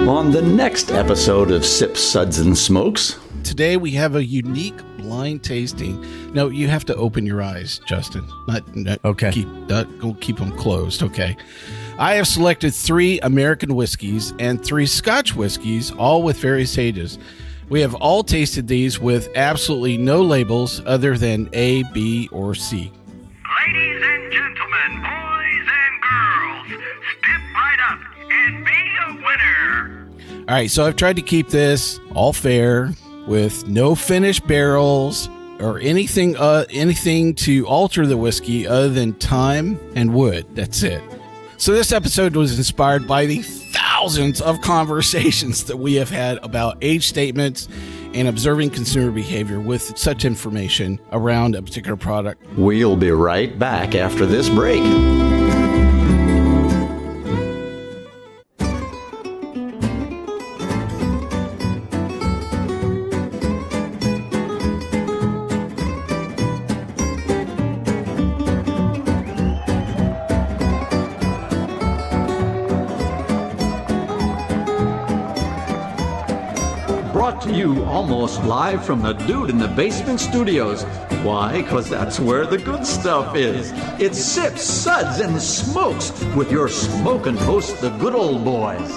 On the next episode of Sips, Suds, and Smokes. Today we have a unique blind tasting. No, you have to open your eyes, Justin. Not okay. Keep them closed, okay? I have selected 3 American whiskeys and 3 Scotch whiskeys, all with various ages. We have all tasted these with absolutely no labels other than A, B, or C. Ladies and gentlemen, boys and girls, step right up and be a winner. All right, so I've tried to keep this all fair with no finished barrels or anything to alter the whiskey other than time and wood. That's it. So this episode was inspired by the thousands of conversations that we have had about age statements and observing consumer behavior with such information around a particular product. We'll be right back after this break. Brought to you almost live from the Dude in the Basement Studios. Why? Because that's where the good stuff is. It's Sips, Suds, and Smokes with your smoking hosts, the good old boys.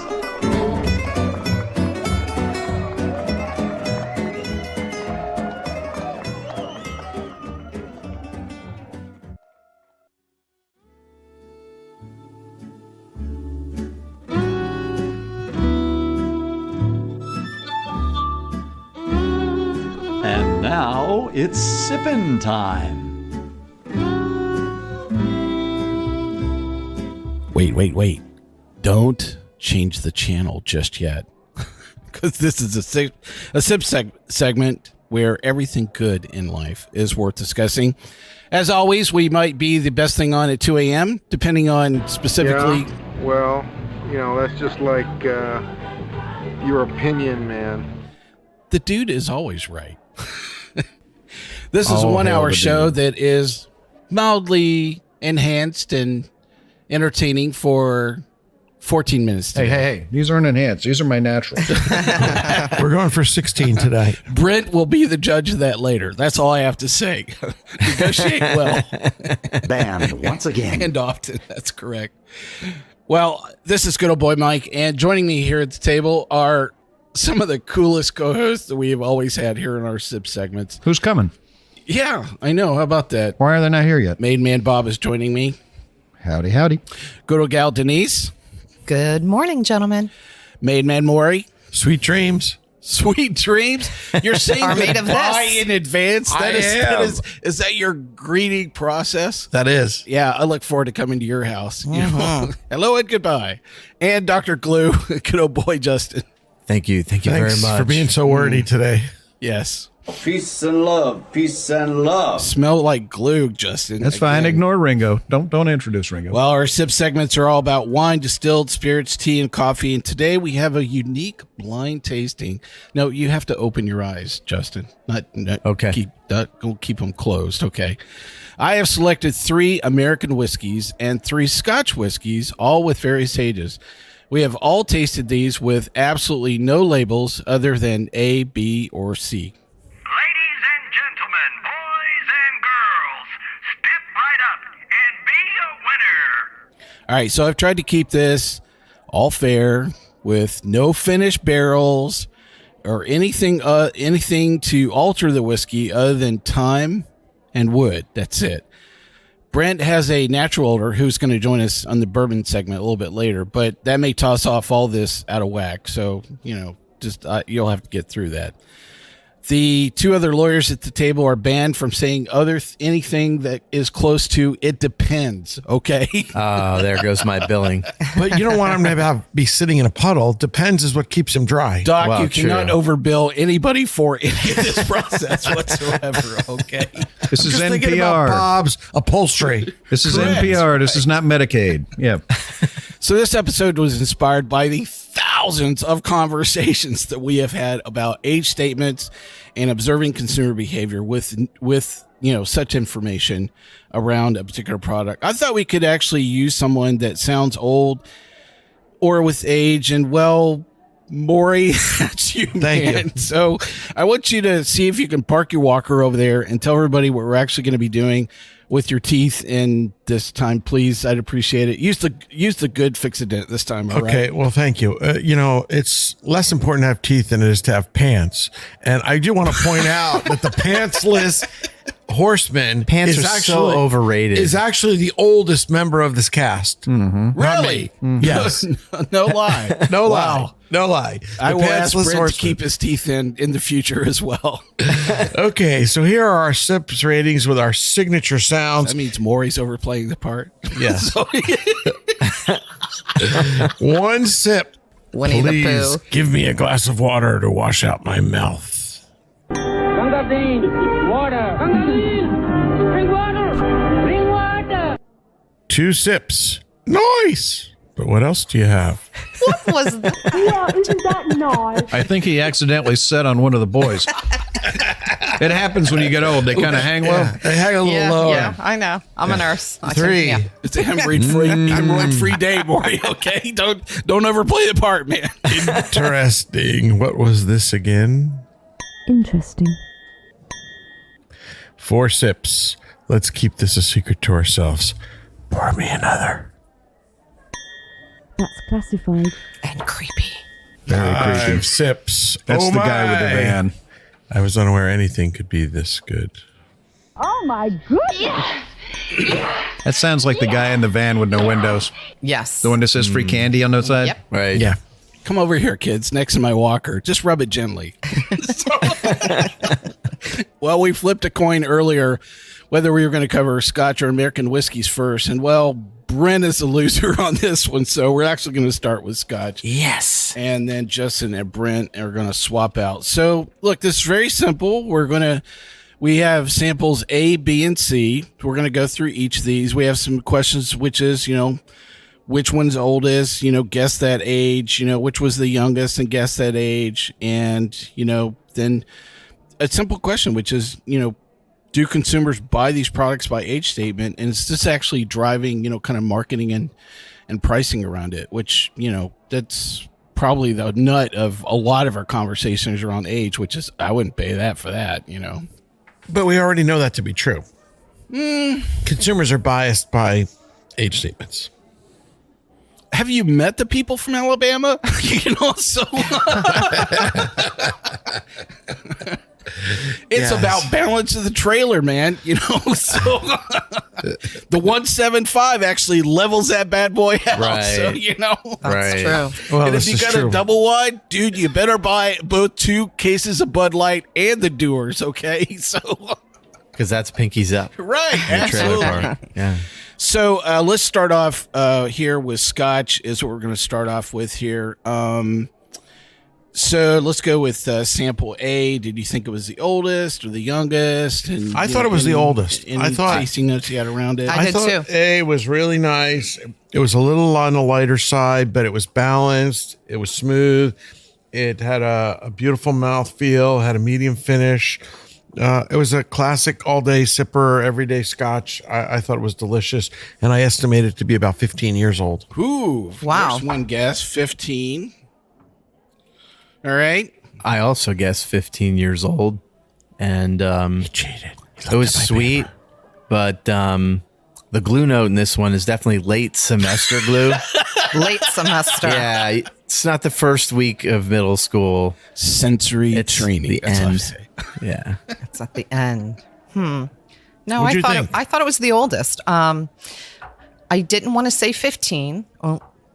And now it's sippin' time. Wait. Don't change the channel just yet. Because this is a sip segment where everything good in life is worth discussing. As always, we might be the best thing on at 2 a.m., depending on specifically... Yeah, well, that's just like your opinion, man. The dude is always right. This is a 1-hour show that is mildly enhanced and entertaining for 14 minutes today. Hey, these aren't enhanced. These are my naturals. We're going for 16 today. Brent will be the judge of that later. That's all I have to say. Negotiate well. Banned once again. And often. That's correct. Well, this is good old boy Mike, and joining me here at the table are some of the coolest co-hosts that we have always had here in our sip segments. Who's coming? Yeah, I know. How about that? Why are they not here yet? Maid Man Bob is joining me. Howdy. Good old gal Denise. Good morning, gentlemen. Maid Man Maury. Sweet dreams. Sweet dreams. You're saying Are made of goodbye this. in advance. I am. Is that your greeting process? That is. Yeah, I look forward to coming to your house. You know? Hello and goodbye. And Dr. Glue, good old boy Justin. Thank you Thanks very much for being so wordy today. Yes. Peace and love. Peace and love. Smell like glue, Justin. That's fine. Again. Ignore Ringo. Don't introduce Ringo. Well, our sip segments are all about wine, distilled spirits, tea, and coffee. And today we have a unique blind tasting. No, you have to open your eyes, Justin. Okay. Keep them closed. Okay. I have selected 3 American whiskeys and 3 Scotch whiskeys, all with various ages. We have all tasted these with absolutely no labels other than A, B, or C. Ladies and gentlemen, boys and girls, step right up and be a winner. All right, so I've tried to keep this all fair with no finished barrels or anything to alter the whiskey other than time and wood. That's it. Brent has a natural older who's going to join us on the bourbon segment a little bit later, but that may toss off all this out of whack. So, you'll have to get through that. The 2 other lawyers at the table are banned from saying anything that is close to "it depends." Okay. Oh, there goes my billing. But you don't want him to be sitting in a puddle. Depends is what keeps him dry. Doc, Well, you cannot true. overbill anybody for any of this process whatsoever. Okay. This is Just thinking about NPR. Bob's upholstery. This is Correct. NPR. This is not Medicaid. Yeah. So this episode was inspired by the thousands of conversations that we have had about age statements and observing consumer behavior with such information around a particular product. I thought we could actually use someone that sounds old or with age and Maury, that's you, Thank man. you. So I want you to see if you can park your walker over there and tell everybody what we're actually going to be doing with your teeth in this time, please. I'd appreciate it. Use the good Fix-A-Dent this time. All Okay, right? well, thank you. It's less important to have teeth than it is to have pants. And I do want to point out that the pantsless horseman Pants is are actually so overrated. Is actually the oldest member of this cast. Not Really? me. Yes. No lie. No Wow. lie. No lie. I The will ask pantsless Brent to horseman. keep his teeth in the future as well. Okay, so here are our SIPS ratings with our signature sounds. That means Maury's overplaying the part. Yes. So- One sip. Winnie the Please Pooh. give me a glass of water to wash out my mouth. Water. Bring water. Bring water. 2 sips. Nice. But what else do you have? What was that? Yeah, isn't that nice? I think he accidentally set on one of the boys. It happens when you get old. They kind of hang low. They hang a little Yeah, lower. yeah, I know. I'm a nurse. I 3. yeah. It's a hemorrhoid-free day, Maury. Okay, don't overplay the part, man. Interesting. What was this again? Interesting. 4 sips. Let's keep this a secret to ourselves. Pour me another. That's classified. And creepy. Very 5 creepy. sips. That's Oh the guy with the my. van. I was unaware anything could be this good. Oh my goodness! That sounds like the guy in the van with no windows. Yes. The one that says free candy on the side. Yep. Right. Yeah. Come over here, kids, next to my walker. Just rub it gently. Well, we flipped a coin earlier whether we were going to cover Scotch or American whiskeys first. And, well, Brent is the loser on this one, so we're actually going to start with Scotch. Yes. And then Justin and Brent are going to swap out. So, look, this is very simple. We have samples A, B, and C. We're going to go through each of these. We have some questions, which is, which one's oldest, guess that age, which was the youngest and guess that age. And, then a simple question, which is, do consumers buy these products by age statement? And is this actually driving, kind of marketing and pricing around it, which, that's probably the nut of a lot of our conversations around age, which is, I wouldn't pay that for that, But we already know that to be true. Consumers are biased by age statements. Have you met the people from Alabama? It's Yes. about balance of the trailer, man. So the 175 actually levels that bad boy out. Right. So That's Right. true. Well, and if this you is got true. a double wide, dude, you better buy both 2 cases of Bud Light and the Doers. Okay, so Because that's pinkies up. right, The trailer absolutely. park. Yeah. So let's start off here with Scotch is what we're going to start off with here. So let's go with sample A. Did you think it was the oldest or the youngest? And I thought it was the oldest. Any I thought- tasting notes you had around it? I did thought too. A was really nice. It was a little on the lighter side, but it was balanced. It was smooth. It had a beautiful mouthfeel, had a medium finish. It was a classic all-day sipper, everyday Scotch. I thought it was delicious, and I estimate it to be about 15 years old. Ooh, Wow. There's one guess, 15. All right. I also guessed 15 years old. And Cheated. it was sweet, but the glue note in this one is definitely late semester glue. Late semester. Yeah, it's not the first week of middle school. Sensory It's training. the That's what I end. say. Yeah. It's at the end. No, What'd you think? I thought it was the oldest. I didn't want to say 15,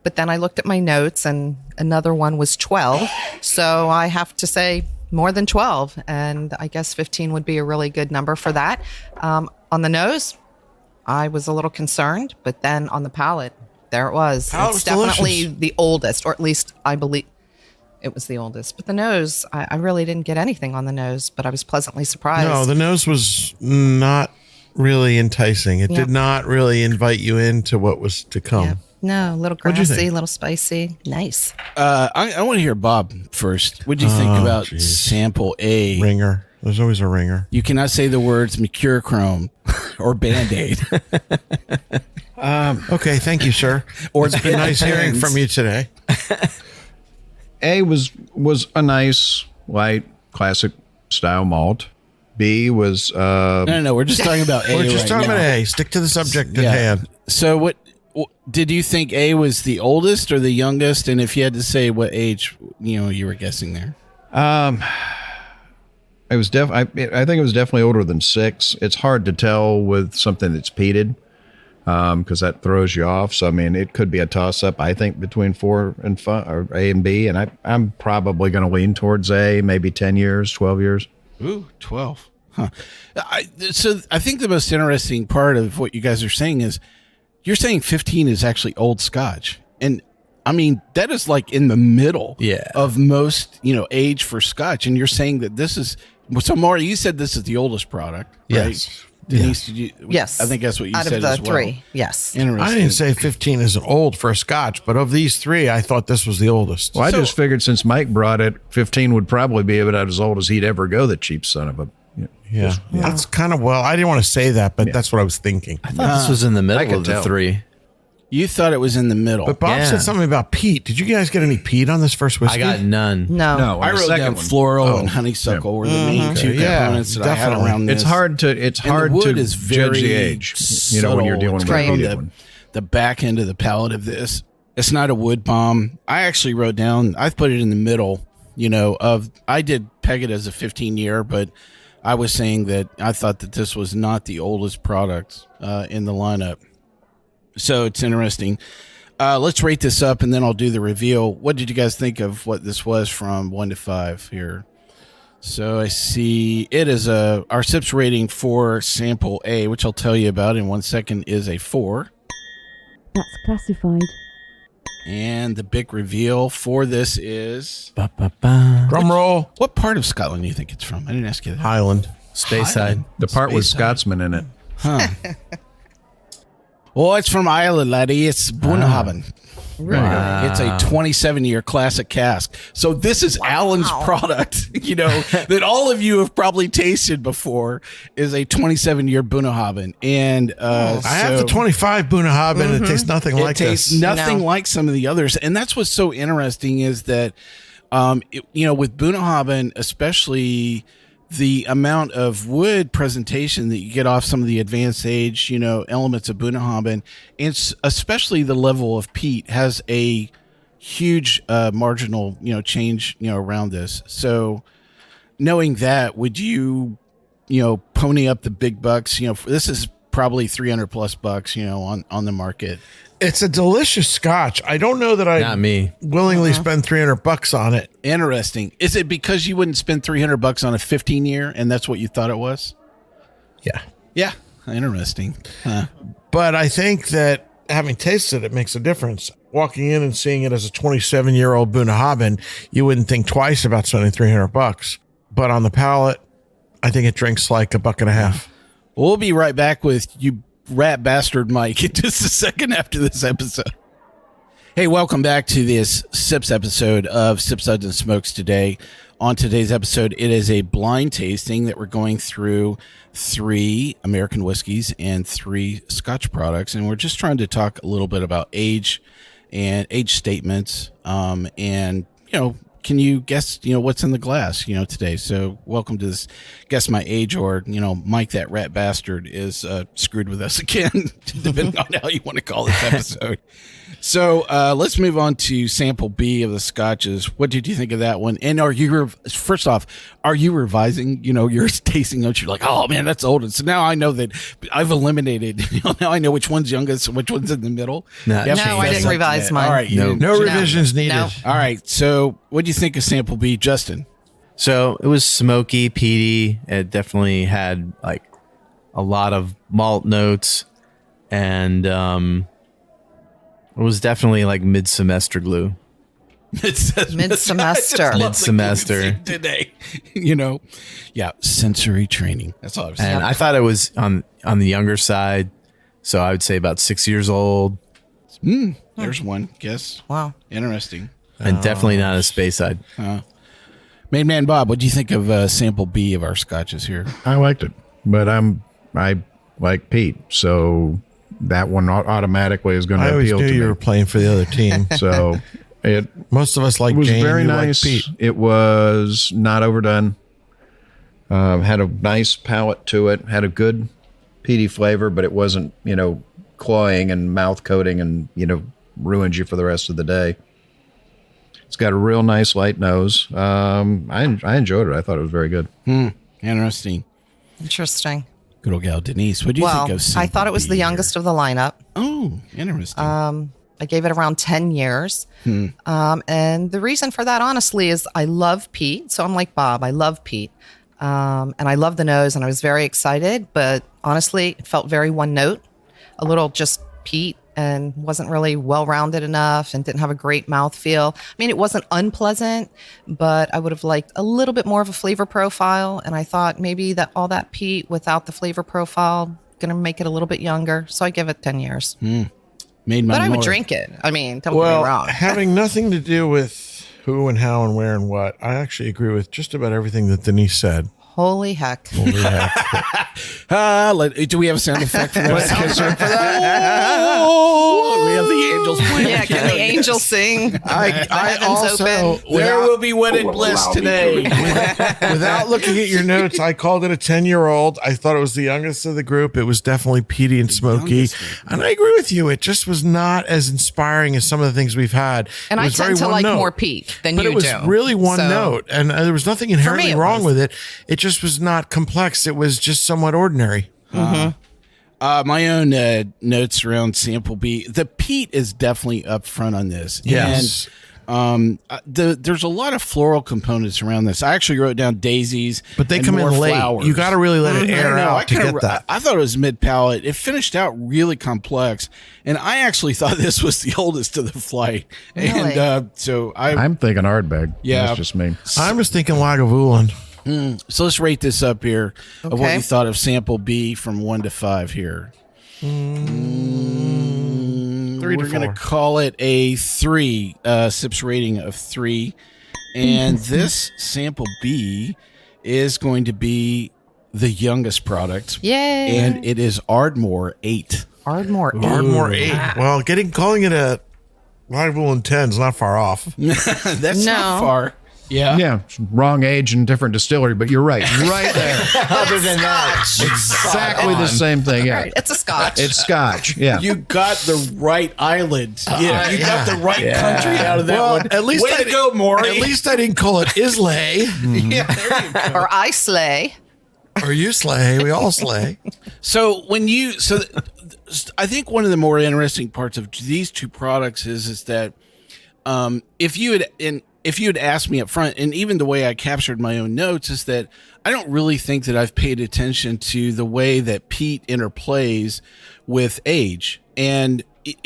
but then I looked at my notes and another one was 12. So I have to say more than 12. And I guess 15 would be a really good number for that. On the nose, I was a little concerned, but then on the palate, there it was. Palate It's was definitely delicious. the oldest, or at least I believe it was the oldest. But the nose, I really didn't get anything on the nose, but I was pleasantly surprised. No, the nose was not really enticing. It Yeah. did not really invite you into what was to come. Yeah. No, a little What'd you grassy, think? a little spicy. Nice. I want to hear Bob first. What do you think about geez. sample A? Ringer. There's always a ringer. You cannot say the words Mercurochrome or Band-Aid. Okay, thank you, sir. Or It's been nice hearing Depends. from you today. A was a nice, light, classic style malt. B was No, we're just talking about A. We're just right talking now. about A. Stick to the subject at hand. So what did you think A was the oldest or the youngest? And if you had to say what age, you were guessing there. It was I think it was definitely older than 6. It's hard to tell with something that's peated because that throws you off. So I mean, it could be a toss up. I think between 4 and 5, or A and B, and I'm probably going to lean towards A. Maybe 10 years, 12 years. Ooh, 12. Huh. So I think the most interesting part of what you guys are saying is you're saying 15 is actually old Scotch, and I mean, that is like in the middle of most, age for Scotch. And you're saying that this is, so Maury, you said this is the oldest product, right? Yes. Denise, did you? Yes. I think that's what you Out said of the as well. 3, yes. Interesting. I didn't say 15 isn't old for a Scotch, but of these 3, I thought this was the oldest. Well, I just figured since Mike brought it, 15 would probably be about as old as he'd ever go, the cheap son of a. Yeah. That's kind of, I didn't want to say that, but that's what I was thinking. I thought this was in the I middle could of the tell. 3. You thought it was in the middle. But Bob said something about peat. Did you guys get any peat on this first whiskey? I got none. No. I wrote down floral and honeysuckle were the main 2 components that I had around this. It's hard to And the wood is judge very the age. When you're dealing It's with a from peated one. the back end of the palate of this. It's not a wood bomb. I actually wrote down, I've put it in the middle, I did peg it as a 15-year, but I was saying that I thought that this was not the oldest product in the lineup. So it's interesting. Let's rate this up, and then I'll do the reveal. What did you guys think of what this was from 1 to 5 here? So I see it is our SIPS rating for sample A, which I'll tell you about in 1 second, is a 4. That's classified. And the big reveal for this is Drum roll. What part of Scotland do you think it's from? I didn't ask you that. Highland. Speyside. The part with Speyside. Scotsman in it. Huh. Well, it's from Ireland, laddie. It's Bunnahabhain. It's a 27-year classic cask. So this is Alan's product, that all of you have probably tasted before, is a 27-year Bunnahabhain. And I have the 25 Bunnahabhain. It tastes nothing like it tastes this. nothing like some of the others. And that's what's so interesting is that, with Bunnahabhain, especially the amount of wood presentation that you get off some of the advanced age, elements of Bunnahabhain, and especially the level of peat has a huge marginal, change, around this. So knowing that, would you, pony up the big bucks? This is probably $300+ on the market. It's a delicious Scotch. I don't know that I Not me. willingly spend $300 on it. Interesting. Is it because you wouldn't spend $300 on a 15-year, and that's what you thought it was? Yeah. Yeah. Interesting. Huh. But I think that having tasted it makes a difference. Walking in and seeing it as a 27-year-old Bunnahabhain, you wouldn't think twice about spending $300. But on the palate, I think it drinks like $1.50. We'll be right back with you rat bastard Mike in just a second after this episode. Hey, welcome back to this SIPS episode of Sips, Suds, and Smokes today. On today's episode, it is a blind tasting that we're going through 3 American whiskeys and 3 Scotch products. And we're just trying to talk a little bit about age and age statements. And, can you guess, what's in the glass, today? So welcome to this Guess My Age, or, Mike, that rat bastard is screwed with us again, depending on how you want to call this episode. So let's move on to sample B of the Scotches. What did you think of that one? And first off, are you revising, your tasting notes? You're like, oh man, that's old. And so now I know that I've eliminated, now I know which one's youngest, which one's in the middle. No, I didn't revise mine. All right. No revisions needed. No. All right. So what do you think of sample B, Justin? So it was smoky, peaty. It definitely had like a lot of malt notes, and it was definitely like mid-semester glue. Mid-semester. Mid-semester today, yeah, sensory training. That's all I was saying. And I thought it was on the younger side, so I would say about 6 years old, There's one guess. Wow. Interesting. and definitely not a Speyside. Main man Bob, what do you think of sample B of our scotches here? I liked it, but I like Pete, so that one automatically is going to I always appeal knew to you me. were playing for the other team. So Most of us like was Jane, very you like nice. Pete. It was not overdone. Had a nice palate to it. Had a good peaty flavor, but it wasn't, cloying and mouth coating and, ruins you for the rest of the day. It's got a real nice light nose. I enjoyed it. I thought it was very good. Interesting. Interesting. Good old gal Denise. What do you think of I thought it was the Sample youngest of the lineup. Oh, interesting. I gave it around 10 years. And the reason for that, honestly, is I love peat. So I'm like Bob. I love peat. And I love the nose, and I was very excited. But honestly, it felt very one note, a little just peat, and wasn't really well-rounded enough and didn't have a great mouthfeel. I mean, it wasn't unpleasant, but I would have liked a little bit more of a flavor profile. And I thought maybe that all that peat without the flavor profile going to make it a little bit younger. So I give it 10 years. Made my But I would more. drink it. I mean, don't get me Well, wrong. having nothing to do with who and how and where and what, I actually agree with just about everything that Denise said. Holy heck. Holy heck. Do we have a sound effect for that? Oh, we have the angels playing. Yeah, can the angels sing? I Heavens also, open. There will be wedded bliss today. without looking at your notes, I called it a 10-year-old. I thought it was the youngest of the group. It was definitely peaty and smoky. And I agree with you. It just was not as inspiring as some of the things we've had. And It I was tend very to one like note. more peat than But you it was do. really one So, note. And there was nothing inherently it wrong was. with it. It just was not complex. It was just somewhat ordinary. My own notes around Sample B. The peat is definitely up front on this. Yes. And there's a lot of floral components around this. I actually wrote down daisies, But they and come in more late. flowers. You got to really let it I air don't know. out to get that. I thought it was mid palate. It finished out really complex, and I actually thought this was the oldest of the flight. Really? And so I'm thinking Ardbeg. Yeah. That's just me. I'm just thinking Lagavulin. So let's rate this up here of what Okay. you thought of Sample B from 1 to 5 here. 3 to We're going 4. to call it a 3, SIPS rating of 3. And this Sample B is going to be the youngest product. Yay. And it is Ardmore 8. Ardmore. Ardmore 8. Well, calling it a Lagavulin 10 is not far off. That's No. not far. Yeah. Yeah, wrong age and different distillery, but you're right. Right there. Other than that, Exactly the same thing. Yeah. right. It's a Scotch. It's Scotch. Yeah. You got the right island. You got the right country out of that Well, one. at least Way I to go, Maury. At least I didn't call it Islay Yeah, there you go. or I slay. or you slay. We all slay. So I think one of the more interesting parts of these two products is that if you had asked me up front, and even the way I captured my own notes, is that I don't really think that I've paid attention to the way that peat interplays with age. And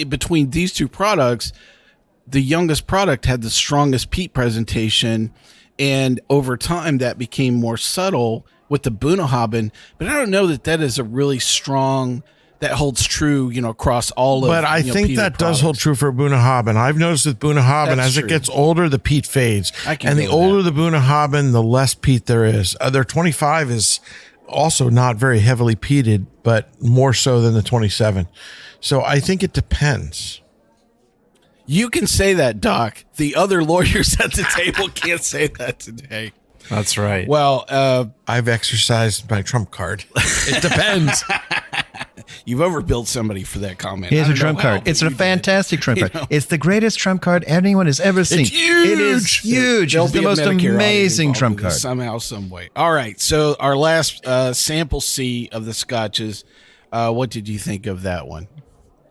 between these two products, the youngest product had the strongest peat presentation, and over time that became more subtle with the Bunnahabhain. But I don't know that is a really strong. That holds true, across all of. But I think peated that does hold products. true for Bunnahabhain. I've noticed with Bunnahabhain, That's as it true. gets older, the peat fades. I can And go the with older that. the Bunnahabhain, the less peat there is. Their 25 is also not very heavily peated, but more so than the 27. So I think it depends. You can say that, Doc. The other lawyers at the table can't say that today. That's right. Well, I've exercised my trump card. It depends. you've overbilled somebody for that comment. Here's I a don't trump know how, card. but It's a you did. fantastic trump You card. know? It's the greatest trump card anyone has ever seen. It's huge. It is huge. There'll It's the be a most Medicare audit amazing involved trump with this card. somehow, some way. All right. So our last sample C of the scotches. What did you think of that one?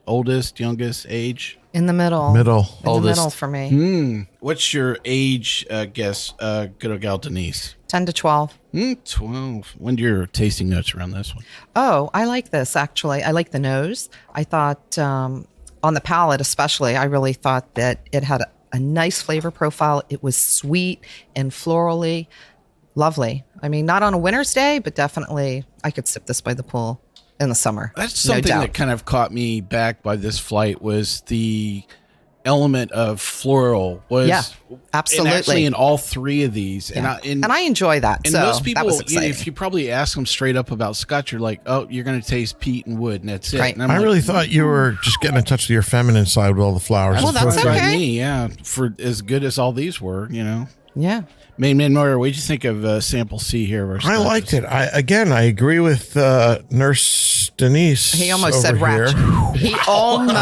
Oldest, youngest, age? In the middle. Middle. In the Oldest. middle for me. What's your age guess, good old gal Denise? 10 to 12. 12. When do your tasting notes around this one? Oh, I like this actually. I like the nose. I thought on the palate especially, I really thought that it had a nice flavor profile. It was sweet and florally. Lovely. I mean, not on a winter's day, but definitely I could sip this by the pool in the summer. That's no something doubt. that kind of caught me back by this flight was the element of floral was absolutely and actually in all three of these. Yeah. And I enjoy that. And so most people, that was exciting. if you probably ask them straight up about Scotch, you're like, oh, you're going to taste peat and wood, and that's it. Right. And I'm I like, really thought you were just getting in touch with your feminine side with all the flowers. Well, that's by okay. me, yeah. For as good as all these were, Yeah. Man Maury, what did you think of sample C here? Of our I liked it. I agree with Nurse Denise. He almost said over here. ratchet. He almost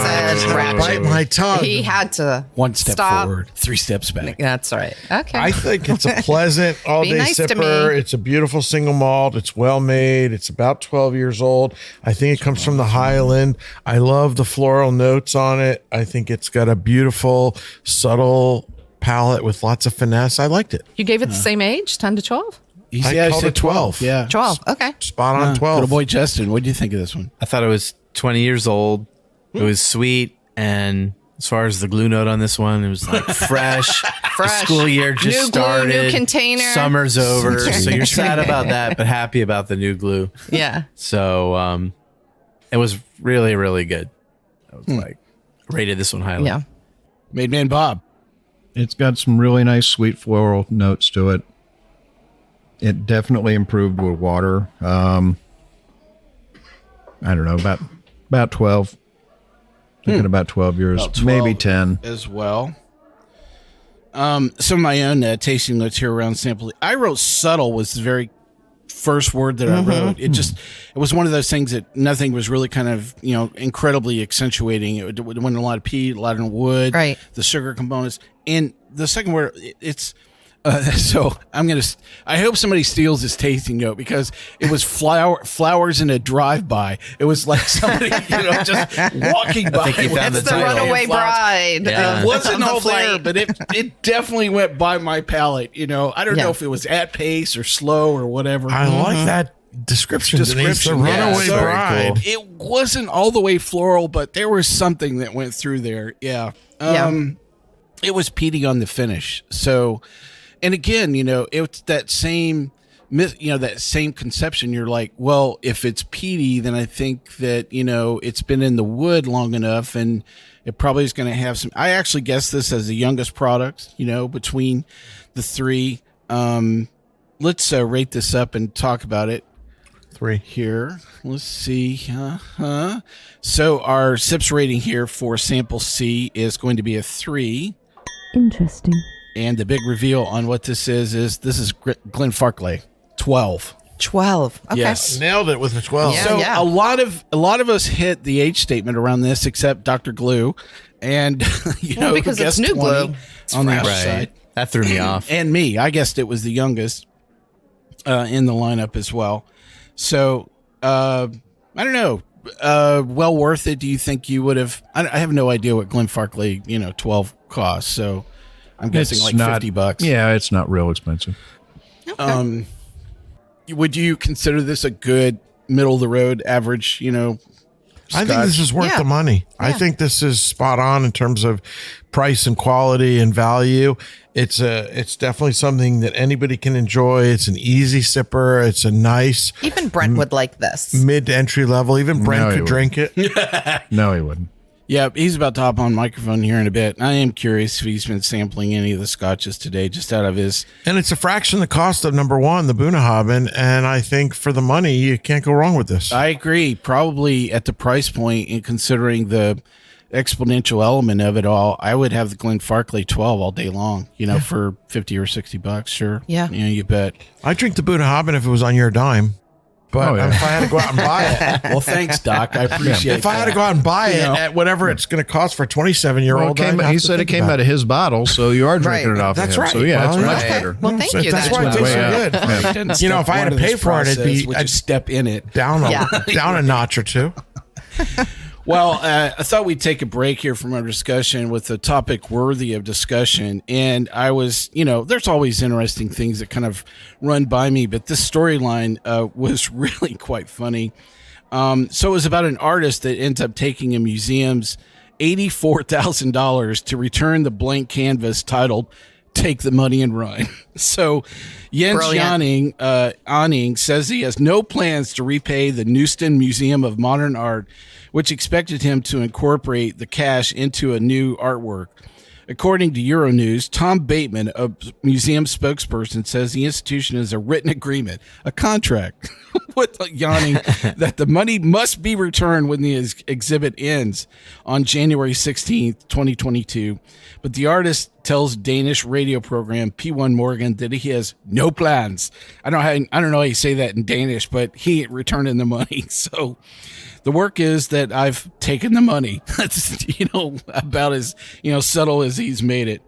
said Bite ratchet. my tongue. He had to One step stop. forward, 3 steps back. That's right. Okay. I think it's a pleasant all-day nice to sipper. me. It's a beautiful single malt. It's well made. It's about 12 years old. I think it comes from the Highland. I love the floral notes on it. I think it's got a beautiful, subtle palette with lots of finesse. I liked it. You gave it the same age, 10 to 12? He I said called it 12. Yeah. 12. Okay. Spot on 12. Little boy Justin, what do you think of this one? I thought it was 20 years old. It was sweet. And as far as the glue note on this one, it was like fresh. The school year just New glue, started. new container. Summer's over. So you're sad about that, but happy about the new glue. Yeah. So it was really, really good. I was like, rated this one highly. Yeah. Made Man Bob. It's got some really nice sweet floral notes to it. It definitely improved with water. I don't know, about 12. Thinking about 12 years, About 12 maybe 10. as well. Some of my own tasting notes here around sampling. I wrote subtle was the very first word that I wrote. It was one of those things that nothing was really kind of, incredibly accentuating. It went a lot of peat, a lot of wood, Right. the sugar components. And the second word, it's, so I hope somebody steals this tasting note because it was flowers in a drive-by. It was like somebody, just walking by. think you found It's the the title. runaway bride. Yeah. It wasn't on the all there, flight. but it definitely went by my palate. I don't Yeah. know if it was at pace or slow or whatever. I like that description. Denise, the yeah. runaway So bride. It wasn't all the way floral, but there was something that went through there. Yeah. It was peaty on the finish. So, and again, it's that same, that same conception. You're like, well, if it's peaty, then I think that, it's been in the wood long enough and it probably is going to have some, I actually guess this as the youngest product, between the three. Let's rate this up and talk about it. 3. Here, let's see. So our SIPS rating here for sample C is going to be a 3. Interesting. And the big reveal on what this is this is Glenfarclane 12. 12. Okay. Yes. Nailed it with a 12. Yeah. So a lot of us hit the age statement around this, except Dr. Glue, and because who it's guessed new 20 glue. on the Right. outside, That threw me off. and me. I guessed it was the youngest in the lineup as well. So I don't know. Well worth it. Do you think you would have? I have no idea what Glenfarclane 12 costs. So I'm guessing It's like not- $50. Yeah, it's not real expensive. Would you consider this a good middle of the road average? I think this is worth Yeah. the money. I Yeah. think this is spot on in terms of price and quality and value. It's definitely something that anybody can enjoy. It's an easy sipper. It's a nice Even Brent would like this. mid to entry level. Even Brent No, he could drink it. No, he wouldn't. Yeah, he's about to hop on microphone here in a bit. I am curious if he's been sampling any of the scotches today, just out of his. And it's a fraction the cost of number 1, the Bunnahabhain. And I think for the money, you can't go wrong with this. I agree. Probably at the price point, and considering the exponential element of it all, I would have the Glenfarclane 12 all day long. For $50 or $60. Sure. Yeah. You bet. I'd drink the Bunnahabhain if it was on your dime. But Oh, yeah. if I had to go out and buy it, Well, thanks, Doc. I appreciate. if I had to go out and buy it You know. at whatever it's going to cost for a 27-year-old, He said it came out of his bottle, so you are drinking Right. it off That's of him. right. So yeah, Well, it's much okay. better. Well, thank you. That's That's why it tastes so way good. If I had to pay for it, it'd be would you step in it. down a notch or two. Well, I thought we'd take a break here from our discussion with a topic worthy of discussion. And I was, there's always interesting things that kind of run by me, but this storyline was really quite funny. So it was about an artist that ends up taking a museum's $84,000 to return the blank canvas titled take the money and run. So Jens Janning says he has no plans to repay the Neuston Museum of Modern Art, which expected him to incorporate the cash into a new artwork. According to Euronews, Tom Bateman, a museum spokesperson, says the institution has a written agreement, a contract with Janning that the money must be returned when the exhibit ends on January 16th, 2022. But the artist tells Danish radio program P1 Morgan that he has no plans. I don't know how you say that in Danish, but he ain't returning the money. So the work is that I've taken the money. That's, about as, subtle as he's made it.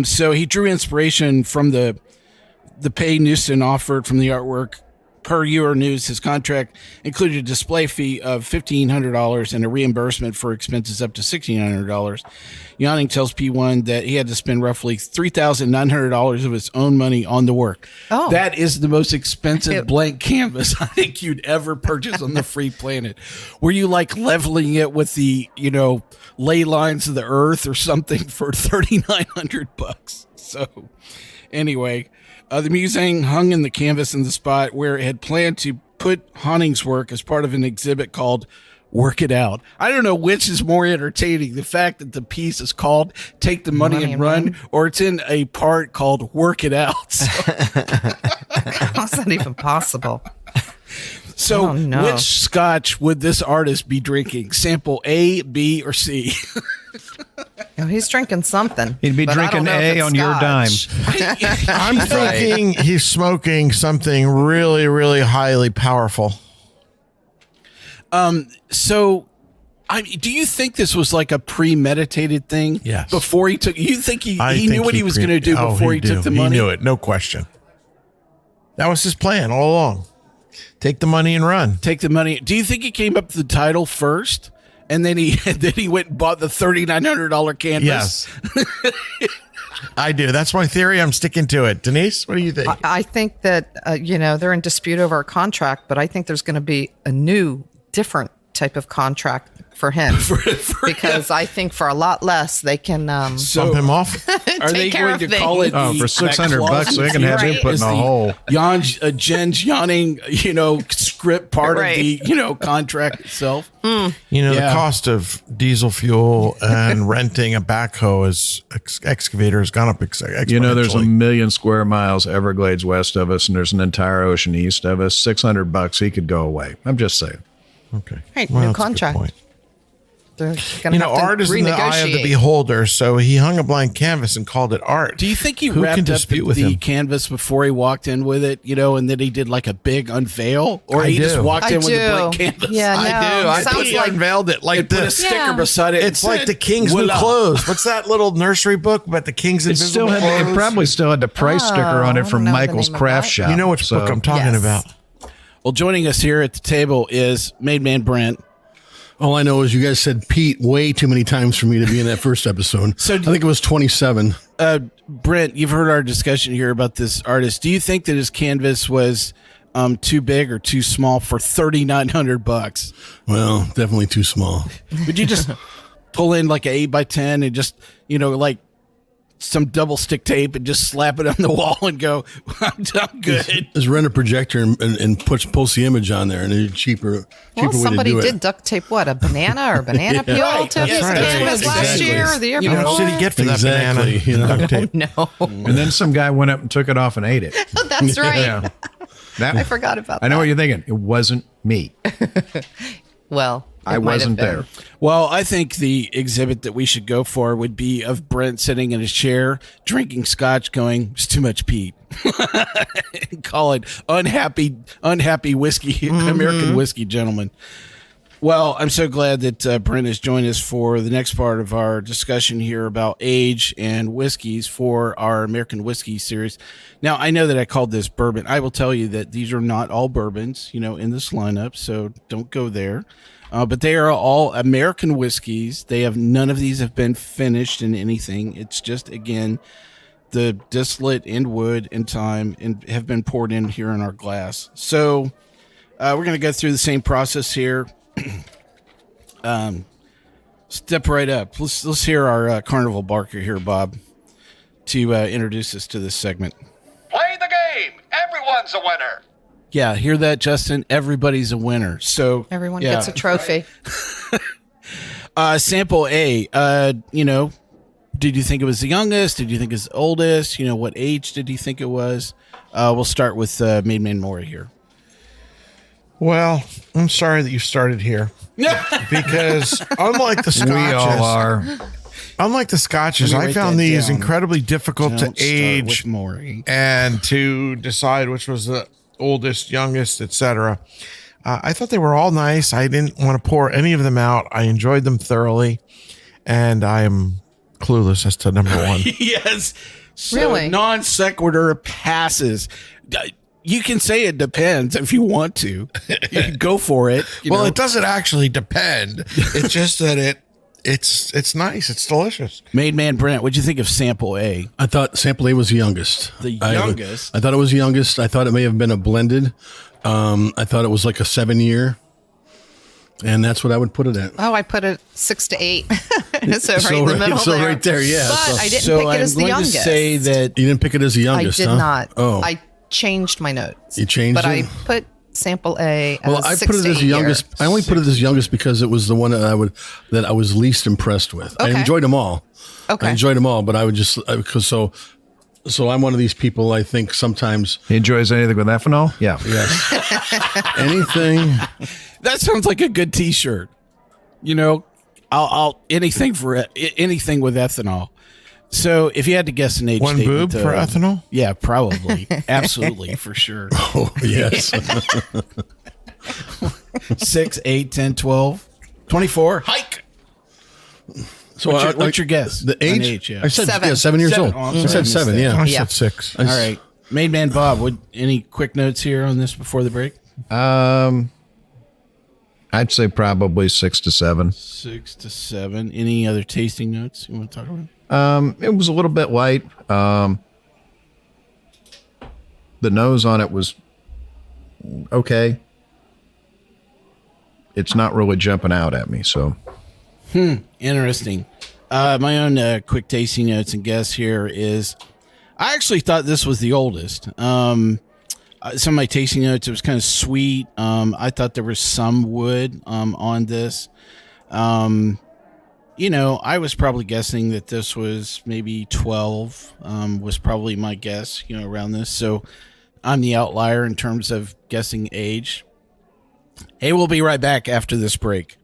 So he drew inspiration from the pay Neuston offered from the artwork. Per Euronews, his contract included a display fee of $1,500 and a reimbursement for expenses up to $1,600. Janning tells P1 that he had to spend roughly $3,900 of his own money on the work. Oh. That is the most expensive blank canvas I think you'd ever purchase on the free planet. Were you like leveling it with the, ley lines of the earth or something for $3,900? So anyway, the museum hung in the canvas in the spot where it had planned to put Hanning's work as part of an exhibit called Work It Out. I don't know which is more entertaining, the fact that the piece is called Take the Money and Run, or it's in a part called Work It Out. So. How's that even possible? So which Scotch would this artist be drinking? Sample A, B, or C? He's drinking something. He'd be drinking A on your dime. I'm thinking he's smoking something really, really highly powerful. So, do you think this was like a premeditated thing? Yes. Before he took, you think he knew what he was going to do before he took the money? He knew it, no question. That was his plan all along. Take the money and run. Take the money. Do you think he came up with the title first, and then he went and bought the $3,900 canvas? Yes. I do. That's my theory. I'm sticking to it. Denise, what do you think? I think that, they're in dispute over a contract, but I think there's going to be a new, different type of contract for him. Because I think for a lot less, they can bump him off. Are they going to call it for $600? They can have him put in a hole. Jens Janning, script part of the contract itself. The cost of diesel fuel and renting a backhoe as excavator has gone up exponentially. There's 1 million square miles Everglades west of us, and there's an entire ocean east of us. $600, he could go away. I'm just saying. Okay. Right, new contract. They're gonna have to art is in the eye of the beholder, so he hung a blank canvas and called it art. Do you think he wrapped up the canvas before he walked in with it, and then he did like a big unveil? Or he just walked in with a blank canvas? Yeah, I do. I think he unveiled it like put a sticker beside it. It's like the King's New Clothes. What's that little nursery book about the King's Invisible Clothes? It probably still had the price sticker on it from Michael's Craft Shop. You know which book I'm talking about. Well, joining us here at the table is Man Brent. All I know is you guys said Pete way too many times for me to be in that first episode. So I think it was 27. Brent, you've heard our discussion here about this artist. Do you think that his canvas was too big or too small for $3,900? Well, definitely too small. Would you just pull in like an 8x10 and just, like some double stick tape and just slap it on the wall and go, I'm good? Just rent a projector and post the image on there, and it's cheaper way to do it. Somebody did duct tape a banana or banana peel to his canvas last year or the year before? How much did he get for that banana? Duct tape. No. And then some guy went up and took it off and ate it. That's right. I forgot about that. I know what you're thinking. It wasn't me. Well, I wasn't there. Well, I think the exhibit that we should go for would be of Brent sitting in his chair, drinking scotch, going, it's too much Pete. And call it unhappy whiskey, American whiskey gentleman. Well, I'm so glad that Brent has joined us for the next part of our discussion here about age and whiskeys for our American whiskey series. Now, I know that I called this bourbon. I will tell you that these are not all bourbons, in this lineup, so don't go there. But they are all American whiskeys. None of these have been finished in anything. It's just, again, the distillate and wood and time and have been poured in here in our glass. So we're going to go through the same process here. Step right up. Let's hear our carnival barker here, Bob. to introduce us to this segment. Play the game. Everyone's a winner. Yeah, hear that, Justin? Everybody's a winner. So Everyone gets a trophy. Sample A, did you think it was the youngest? Did you think it was the oldest? What age did you think it was? We'll start with Man Maury here. Well, I'm sorry that you started here. Because unlike the Scotches, We all are. unlike the Scotches, I found these incredibly difficult to age and to decide which was the oldest, youngest, etc. I thought they were all nice. I didn't want to pour any of them out. I enjoyed them thoroughly, and I am clueless as to number one. Yes. So Really? Non sequitur passes. You can say it depends if you want to. You can go for it. Well, it doesn't actually depend. It's just that it's nice. It's delicious. Man Brent, what'd you think of Sample A? I thought Sample A was the youngest. The youngest? I thought it was the youngest. I thought it may have been a blended. I thought it was like a 7-year. And that's what I would put it at. Oh, I put it 6 to 8. So right in the middle so there. right there, yeah. But I didn't pick it as the youngest. To say that you didn't pick it as the youngest, I did huh? not. Oh. I changed my notes. You changed but it? I put Sample A as Well, I 6 put it to as 8 the youngest. year. I only put it as youngest because it was the one that I was least impressed with. I Okay. enjoyed them all. Okay. I enjoyed them all, but I would just because so I'm one of these people. I think sometimes He enjoys anything with ethanol. Yeah. yes, anything. that sounds like a good T-shirt. I'll anything for anything with ethanol. So if you had to guess an age One statement, boob for ethanol? Yeah, probably. Absolutely, for sure. Oh yes. 6, 8, 10, 12, 24. Hike. So What's your guess? The on age? yeah. I said 7. Yeah, 7 years 7. old. Oh, I'm I sorry, I said missed 7. that. Yeah. I Yeah. said 6. All right. Made Man Bob, any quick notes here on this before the break? I'd say probably 6 to 7. 6 to 7. Any other tasting notes you want to talk about? It was a little bit light. The nose on it was okay. It's not really jumping out at me, so. Interesting. My own quick tasting notes and guess here is I actually thought this was the oldest. Some of my tasting notes, it was kind of sweet. I thought there was some wood on this. I was probably guessing that this was maybe 12 was probably my guess, around this. So I'm the outlier in terms of guessing age. Hey, we'll be right back after this break.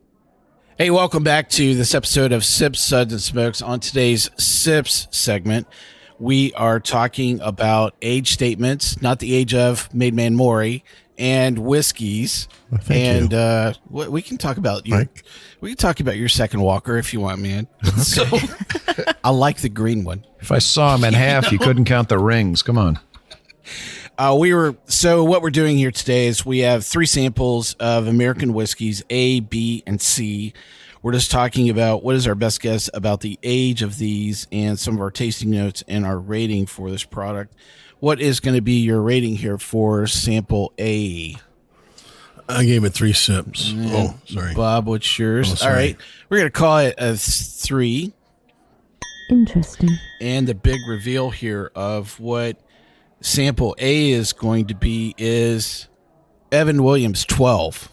Hey, welcome back to this episode of Sips, Suds, and Smokes. On today's Sips segment, we are talking about age statements, not the age of Made Man Maury, and whiskeys. Well, thank and we can talk about you. Mike. We can talk about your second walker if you want, man. So, I like the green one. If I saw him in half, you couldn't count the rings. Come on. So what we're doing here today is we have 3 samples of American whiskeys, A, B, and C. We're just talking about what is our best guess about the age of these and some of our tasting notes and our rating for this product. What is going to be your rating here for sample A? I gave it 3 sips. Oh, sorry. Bob, what's yours? Oh, sorry. All right. We're going to call it a 3. Interesting. And the big reveal here of what sample A is going to be is Evan Williams 12.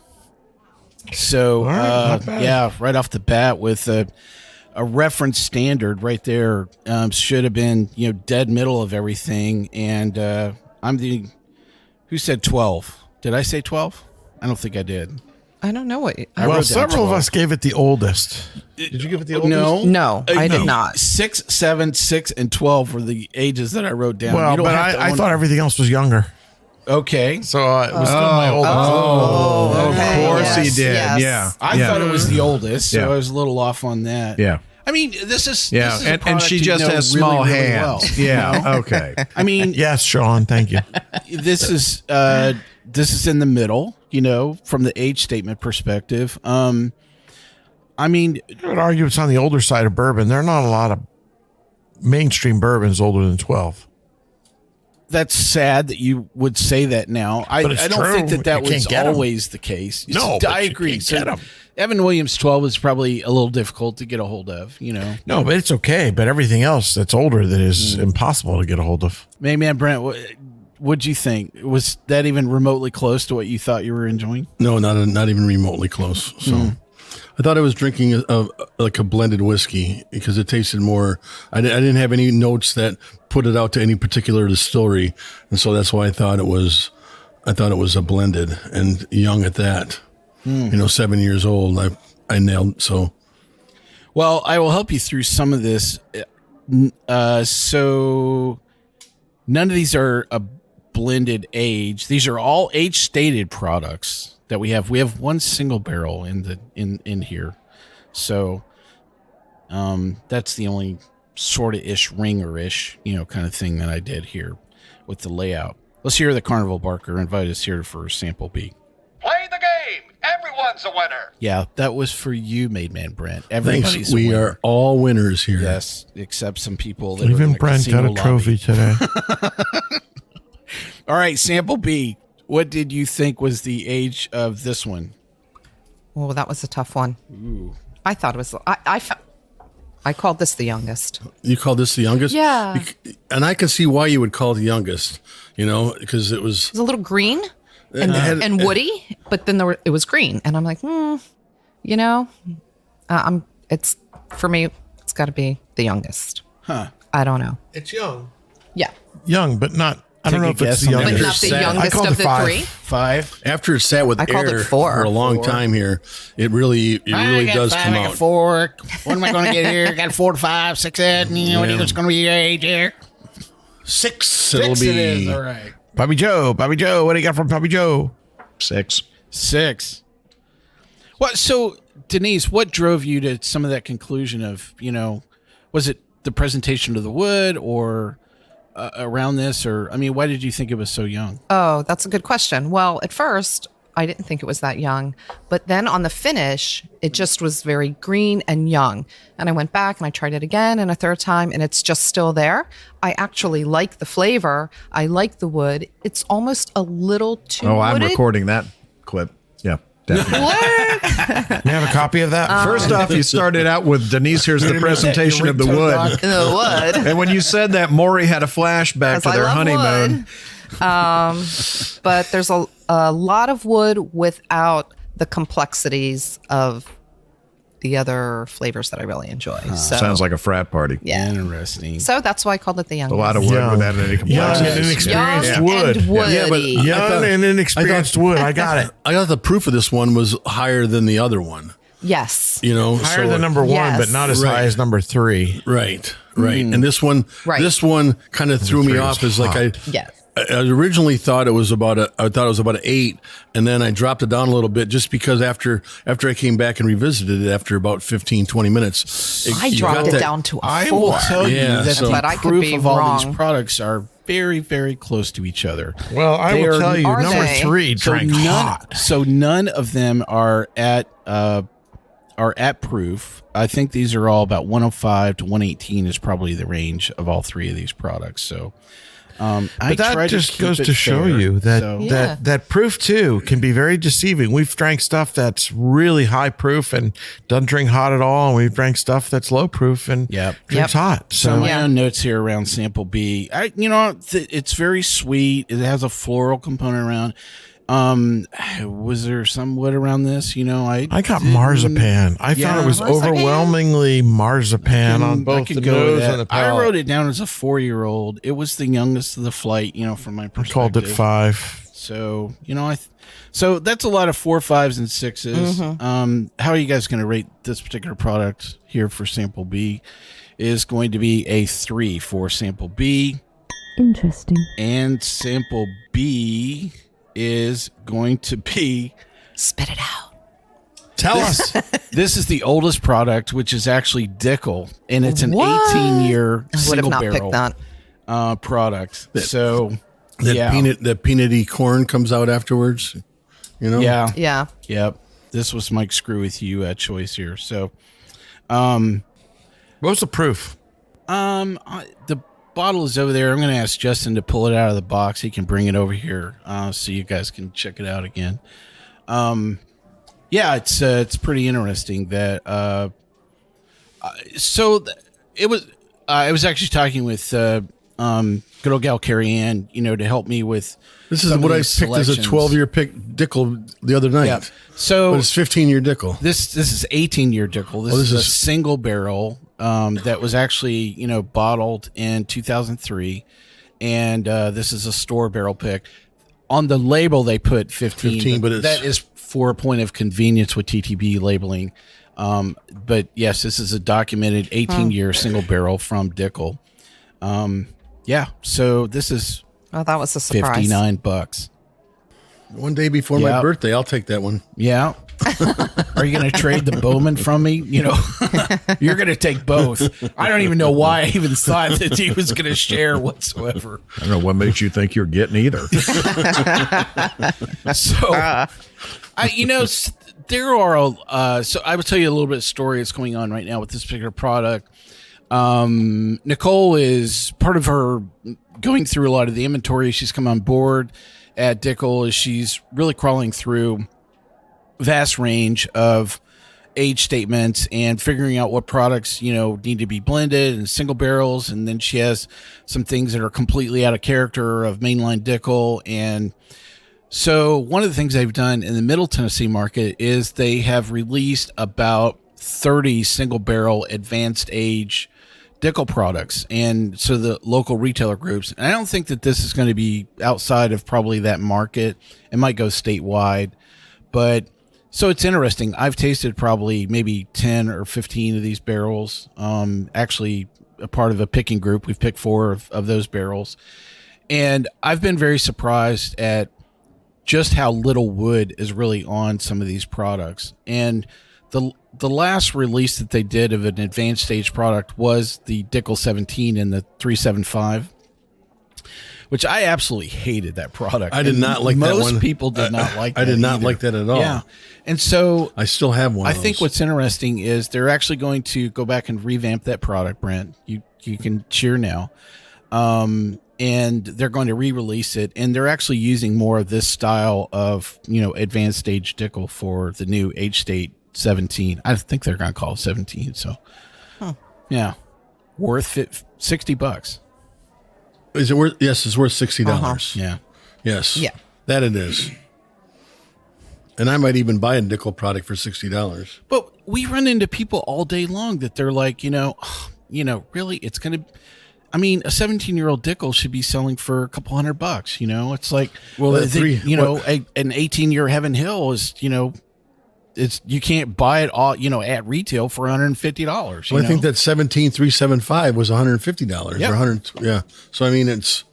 So, All right, not bad. yeah, right off the bat with a reference standard right there, should have been, dead middle of everything. And who said 12? Did I say 12? I don't think I did. I don't know what. I Well, wrote down several of 12. us gave it the oldest. Did you give it the oldest? No, I did not. 6, 7, 6, and 12 were the ages that I wrote down. Well, You don't but have to I own thought it. everything else was younger. Okay. So it was still my oldest. Okay, Of course he yes, did. yes. Yeah. I thought it was the oldest, so Yeah. I was a little off on that. Yeah. I mean, this is Yeah. this is a And product she you just know has really, small really hands. well. Yeah. Okay. I mean, Yes, Sean. Thank you. this is in the middle, from the age statement perspective. I mean, I would argue it's on the older side of bourbon. There are not a lot of mainstream bourbons older than 12. that's sad that you would say that now. I But it's don't true. think that You can't was get 'em. always the case. No, I but you agree. can't get 'em. Evan Williams 12 is probably a little difficult to get a hold of, you know. No, but it's okay. But everything else that's older that is impossible to get a hold of. Man Brent, what'd you think? Was that even remotely close to what you thought you were enjoying? No, not even remotely close. So I thought I was drinking like a blended whiskey because it tasted more. I didn't have any notes that put it out to any particular distillery, and so that's why I thought it was a blended and young at that. 7 years old. I nailed so. Well, I will help you through some of this. So none of these are a blended age. These are all age stated products that we have. We have one single barrel in here. So that's the only sort of ish ringer-ish, kind of thing that I did here with the layout. Let's hear the Carnival Barker invite us here for sample B. Play the game. Everyone's a winner. Yeah, that was for you, Man Brent. Thanks. Everybody's a We winner. are all winners here. Yes, except some people that are in Even the Brent casino got a lobby. trophy today. All right, sample B. What did you think was the age of this one? Oh, that was a tough one. Ooh. I thought it was. I called this the youngest. You called this the youngest? Yeah. And I can see why you would call it the youngest, because it was. It was a little green and woody, but then it was green, and I'm like, it's for me. It's got to be the youngest. Huh? I don't know. It's young. Yeah, Young, but not. I don't know if it's guess the on that. but youngest. not the I youngest called of it the 5. three. 5. After it sat with I called it air 4. for a long time here, it really does come out. 4. What am I going to get here? Got 4 to 5, 6, 8. What is going to be your age here? 6. It'll 6 be. it is. All right. Bobby Joe, what do you got from Bobby Joe? 6. 6. What? So, Denise, what drove you to some of that conclusion of, was it the presentation of the wood or around this? Or, why did you think it was so young? Oh, that's a good question. Well, at first, I didn't think it was that young, but then on the finish, it just was very green and young. And I went back and I tried it again and a third time, and it's just still there. I actually like the flavor. I like the wood. It's almost a little too Oh, I'm wooded. recording that clip. Yeah, definitely. What? You have a copy of that? First off, you started out with Denise. Here's the presentation of the wood. The wood. And when you said that, Maury had a flashback to I their love honeymoon. wood. But there's a lot of wood without the complexities of the other flavors that I really enjoy. So, Sounds like a frat party. yeah. Interesting. So that's why I called it the youngest. A lot of wood Young. without any Young complexities. and inexperienced Young wood. and woody. Yeah, but Young and inexperienced wood. I got it. I thought the proof of this one was higher than the other one. Yes. Higher than number 1, Yes. but not as high as number 3. Right. And this one, Right. kind of threw me three off. was Is like hot. Yes. I originally thought it was about an 8, and then I dropped it down a little bit just because after I came back and revisited it after about 15, 20 minutes, I dropped it down to a I 4. will tell you Yeah, that so- the But I could proof be of all wrong. these products are very, very close to each other. Well, I They will are- tell you, Are number they? 3 drank hot. So none of them are at proof. I think these are all about 105 to 118 is probably the range of all 3 of these products. So, I But that try just keep goes it to show fair. you that So- Yeah. that proof too can be very deceiving. We've drank stuff that's really high proof and doesn't drink hot at all, and we've drank stuff that's low proof and Yep. drinks hot. So So my Yeah. own notes here around sample B. It's very sweet. It has a floral component around. Was there some wood around this? I I got didn't- marzipan. I Yeah. thought it was Marzipan. overwhelmingly marzipan on I both could the go with nose that. and the I palate. wrote it down as a 4-year-old. It was the youngest of the flight, from my I perspective. called it 5. So, so that's a lot of 4, 5s, and 6s. How are you guys going to rate this particular product here for sample B? Is going to be a 3 for sample B, Interesting. and sample B is going to be. Spit it out. Tell us. This is the oldest product, which is actually Dickel, and it's an What? 18-year I would have single not barrel picked that. product. So that yeah, peanutty corn comes out afterwards. yeah, Yeah. yep. This was Mike Screw with you choice here. So, What was the proof? the bottle is over there. I'm going to ask Justin to pull it out of the box. He can bring it over here so you guys can check it out again. Yeah, it's pretty interesting that. It was. I was actually talking with good old gal Carrie Ann, to help me with. This is what I picked as a 12-year pick Dickel the other night. Yeah. So but it's 15-year Dickel. This is 18-year Dickel. This is a single barrel that was actually bottled in 2003, and this is a store barrel pick. On the label they put 15 but that is for a point of convenience with TTB labeling. But yes, this is a documented 18-year single barrel from Dickel. Yeah, so this is that was a surprise. $59. One day before my birthday, I'll take that one. Yeah. Are you going to trade the Bowman from me? You're going to take both. I don't even know why I even thought that he was going to share whatsoever. I don't know what makes you think you're getting either. So, there are, so I will tell you a little bit of story that's going on right now with this particular product. Nicole is part of her going through a lot of the inventory. She's come on board at Dickel as she's really crawling through vast range of age statements and figuring out what products, need to be blended and single barrels. And then she has some things that are completely out of character of mainline Dickel. And so one of the things they've done in the Middle Tennessee market is they have released about 30 single barrel advanced age Dickel products. And so the local retailer groups, and I don't think that this is going to be outside of probably that market. It might go statewide, but so it's interesting. I've tasted probably maybe 10 or 15 of these barrels. Actually a part of a picking group. We've picked 4 of those barrels, and I've been very surprised at just how little wood is really on some of these products. And the last release that they did of an advanced stage product was the Dickel 17 and the 375, which I absolutely hated that product. I did not like that one. Most people did not like that. I did not either. like that at all. Yeah. And so I still have one. I think what's interesting is they're actually going to go back and revamp that product, Brent. You can cheer now. And they're going to re-release it, and they're actually using more of this style of, advanced stage Dickel for the new age state 17. I think they're going to call it 17. So, yeah, worth $60. Is it worth? Yes, it's worth $60. Yeah. Yes. Yeah. That it is. And I might even buy a Dickel product for $60. But we run into people all day long that they're like, really, it's going to. I mean, a 17-year-old Dickel should be selling for a couple $100. It's like, well, an 18-year Heaven Hill is, it's you can't buy it all, at retail for $150. Well, I think that 17375 was $150 Yep. or 100. Yeah. So I mean, it's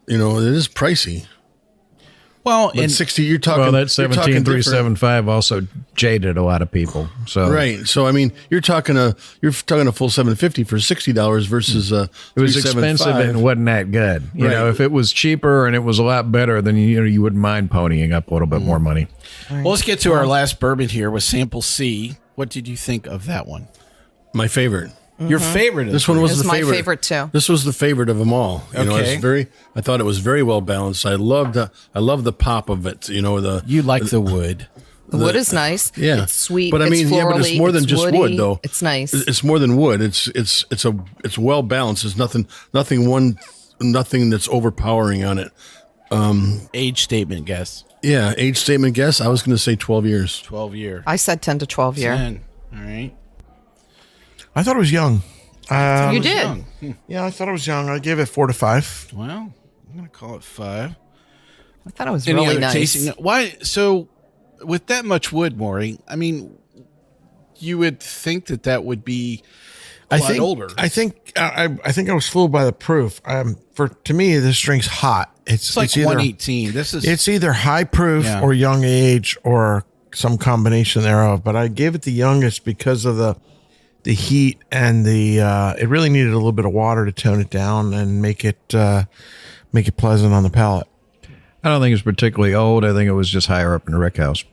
it is pricey. Well, but 60, you're talking. Well, that 17375 also jaded a lot of people. So right. So I mean, you're talking a full 750 for $60 versus it was expensive and it wasn't that good. You know, if it was cheaper and it was a lot better, then you wouldn't mind ponying up a little bit more money. Well, let's get to our last bourbon here with Sample C. What did you think of that one? My favorite. Your favorite? This one was the my favorite. favorite too. This was the favorite of them all. Okay. I thought it was very well balanced. I love the pop of it. You like the wood. The wood is nice. Yeah, it's sweet. But I mean, it's but it's more than just woody. wood, though. It's nice. It's more than wood. It's well balanced. There's nothing that's overpowering on it. Age statement guess. Yeah, age statement guess. I was going to say 12 years. 12 year. I said 10 to 12 year. 10. All right. I thought it was young. You did? Young. Yeah, I thought it was young. I gave it 4 to 5. Well, I'm going to call it 5. I thought it was Any really other nice. tasting? Why? So, with that much wood, Maury, I mean, you would think that would be a lot older. I think I was fooled by the proof. To me, this drink's hot. It's like either 118. It's either high proof or young age or some combination thereof. But I gave it the youngest because of the heat and it really needed a little bit of water to tone it down and make it pleasant on the palate. I don't think it's particularly old. I think it was just higher up in the rick house.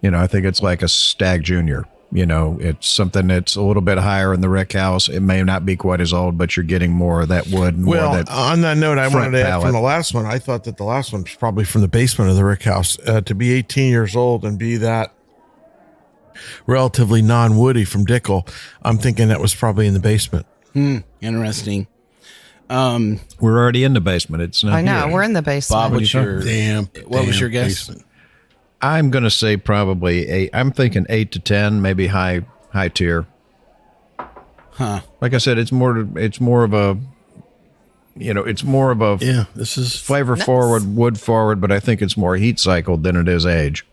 I think it's like a Stag Junior. It's something that's a little bit higher in the rick house. It may not be quite as old, but you're getting more of that wood. And more Well, of that on that note, I wanted to add from palate. the last one. I thought that the last one was probably from the basement of the rick house. To be 18 years old and be that relatively non-woody from Dickel, I'm thinking that was probably in the basement. Interesting. We're already in the basement. It's not I know. here. We're in the basement. Bob, what's your Damn. What was your guess? basement. I'm going to say probably 8. I'm thinking 8 to 10, maybe high tier. Huh? Like I said, it's more of a Yeah, this is flavor Nice. forward, wood forward, but I think it's more heat cycled than it is age.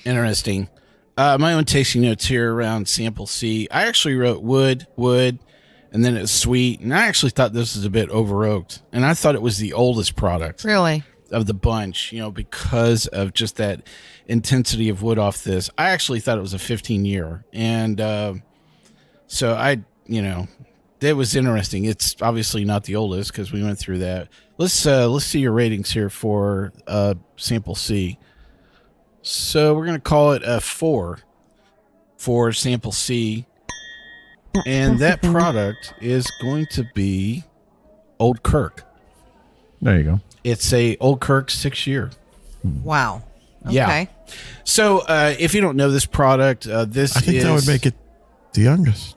Interesting. My own tasting notes here around sample C. I actually wrote wood, and then it's sweet. And I actually thought this was a bit over oaked. And I thought it was the oldest product Really? of the bunch, because of just that intensity of wood off this. I actually thought it was a 15-year. And so it was interesting. It's obviously not the oldest because we went through that. Let's see your ratings here for sample C. So we're going to call it a 4 for sample C. And that product is going to be Old Kirk. There you go. It's a Old Kirk 6-year. Wow. Okay. Yeah. So if you don't know this product, I think that would make it the youngest.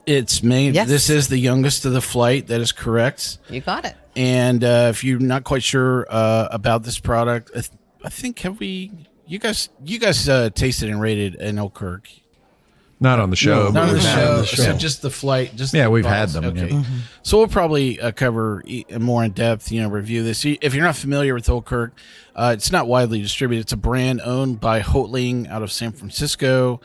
It's made. Yes. This is the youngest of the flight. That is correct. You got it. And if you're not quite sure about this product, I think you guys tasted and rated an Old Kirk. Not on the show. No, Not but on the we've had show. them. So just the flight. Just Yeah, the we've had bottles. them, Okay. yeah. So we'll probably cover more in depth, review this. If you're not familiar with Old Kirk, it's not widely distributed. It's a brand owned by Hoetling out of San Francisco.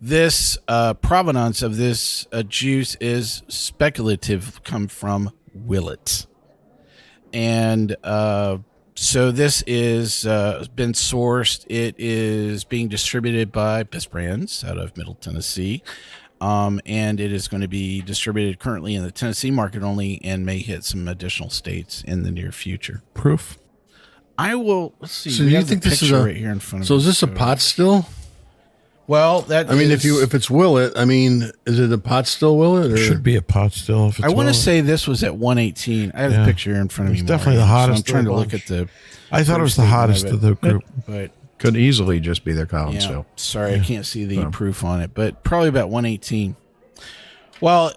This provenance of this juice is speculative, come from Willett. And so this is been sourced. It is being distributed by Best Brands out of Middle Tennessee. And it is going to be distributed currently in the Tennessee market only and may hit some additional states in the near future. Proof. I will, let's see. So we do you have the think this is picture a right here in front of So us, is this a pot still? Well, that I mean, is- if it's Willet, I mean, is it a pot still Willet? Or? Should be a pot still. If it's I want to well. say this was at 118. I have Yeah. the picture here in front of me. It's definitely Maureen, the hottest So I'm trying of to the look bunch. at the. I thought it was the statement hottest of the group. But Could easily just be their column yeah, still. sorry, I can't see the proof on it, but probably about 118. Well,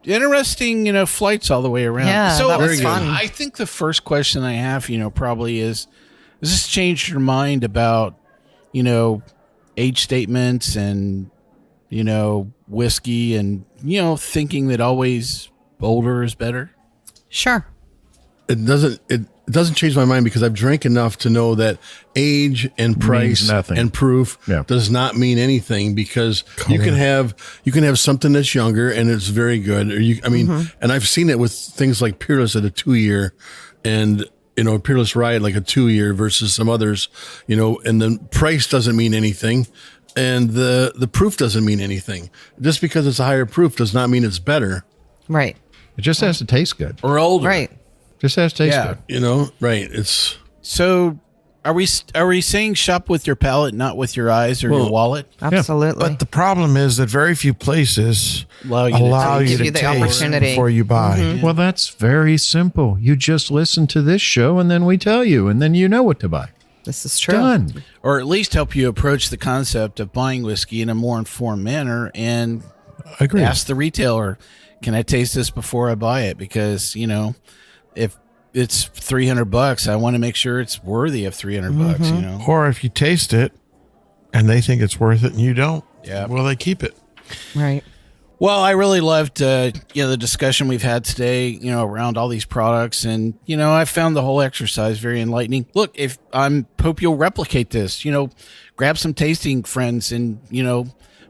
interesting, flights all the way around. Yeah, so that was fun. I think the first question I have, probably is, has this changed your mind about, age statements and, whiskey and, thinking that always older is better? Sure. It doesn't change my mind because I've drank enough to know that age and price nothing. and proof Yeah. does not mean anything because you can have something that's younger and it's very good. And I've seen it with things like Peerless at a 2-year and Peerless Ride like a 2-year versus some others, and the price doesn't mean anything and the proof doesn't mean anything. Just because it's a higher proof does not mean it's better. Right. It just has to taste good. Or older? Right. Just has to taste Yeah. good. Right. It's So are we saying shop with your palate, not with your eyes or your wallet? Absolutely. But the problem is that very few places Allow you to you give to you the taste opportunity. before you buy. Well, that's very simple. You just listen to this show and then we tell you, and then you know what to buy. This is true. Done. Or at least help you approach the concept of buying whiskey in a more informed manner and I agree. ask the retailer, can I taste this before I buy it? Because, if it's $300, I want to make sure it's worthy of $300, Or if you taste it and they think it's worth it and you don't, Yeah. well, they keep it. Right. Well, I really loved, the discussion we've had today, around all these products. And, I found the whole exercise very enlightening. Look, hope you'll replicate this, grab some tasting friends and,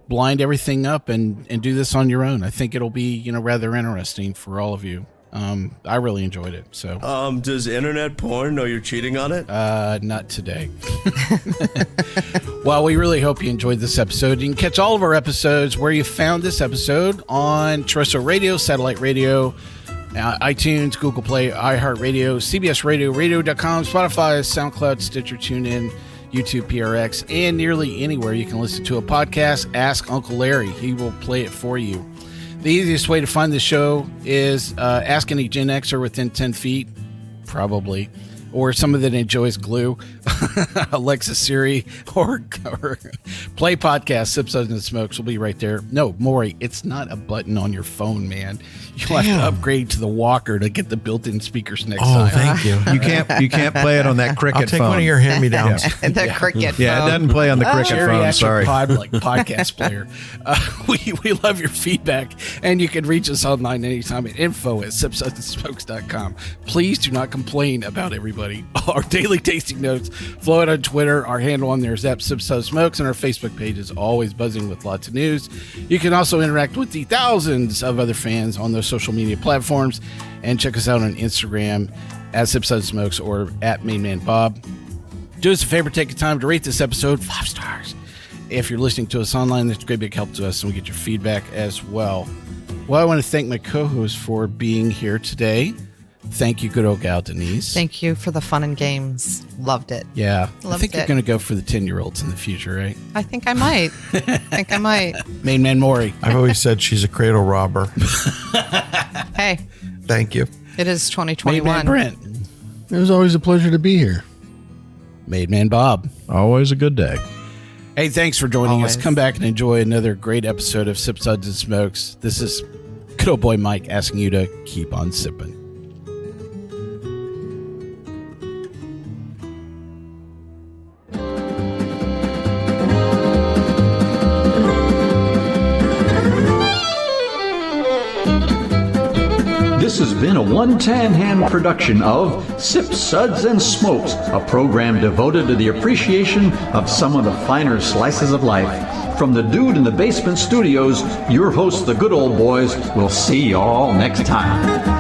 blind everything up and do this on your own. I think it'll be, rather interesting for all of you. I really enjoyed it. So, Does internet porn know you're cheating on it? not today. Well, we really hope you enjoyed this episode. You can catch all of our episodes where you found this episode on terrestrial radio, satellite radio, iTunes, Google Play, iHeartRadio, CBS Radio, radio.com, Spotify, SoundCloud, Stitcher, TuneIn. YouTube PRX, and nearly anywhere you can listen to a podcast. Ask Uncle Larry. He will play it for you. The easiest way to find the show is ask any Gen Xer within 10 feet, probably, or someone that enjoys glue, Alexa, Siri, or play podcast, Sips, Suds, and Smokes will be right there. No, Maury, it's not a button on your phone, man. You'll have to upgrade to the Walker to get the built-in speakers next time. Oh, thank you. You can't play it on that Cricket I'll take phone. one of your hand-me-downs. The Cricket phone. Yeah, it doesn't play on the Cricket phone. Sorry. Podcast player. We love your feedback, and you can reach us online anytime at info@sipsudsandsmokes.com. Please do not complain about everybody. Our daily tasting notes flow out on Twitter. Our handle on there is @SipSudSmokes, and our Facebook page is always buzzing with lots of news. You can also interact with the thousands of other fans on those social media platforms, and check us out on Instagram @SipSudSmokes or @MainManBob. Do us a favor, take the time to rate this episode 5 stars. If you're listening to us online, that's a great big help to us, and we get your feedback as well. Well, I want to thank my co-host for being here today. Thank you, good old Gal Denise. Thank you for the fun and games. Loved it. Yeah. I think you're it. going to go for the 10-year-olds in the future, right? I think I might. Main Man Maury. I've always said she's a cradle robber. Hey. Thank you. It is 2021. Man Brent. It was always a pleasure to be here. Made Man Bob. Always a good day. Hey, thanks for joining us. Come back and enjoy another great episode of Sips, Suds, and Smokes. This is good old boy Mike asking you to keep on sipping. This has been a One Tan Hand production of Sips, Suds, and Smokes, a program devoted to the appreciation of some of the finer slices of life. From the Dude in the Basement Studios, your hosts, the good old boys, will see you all next time.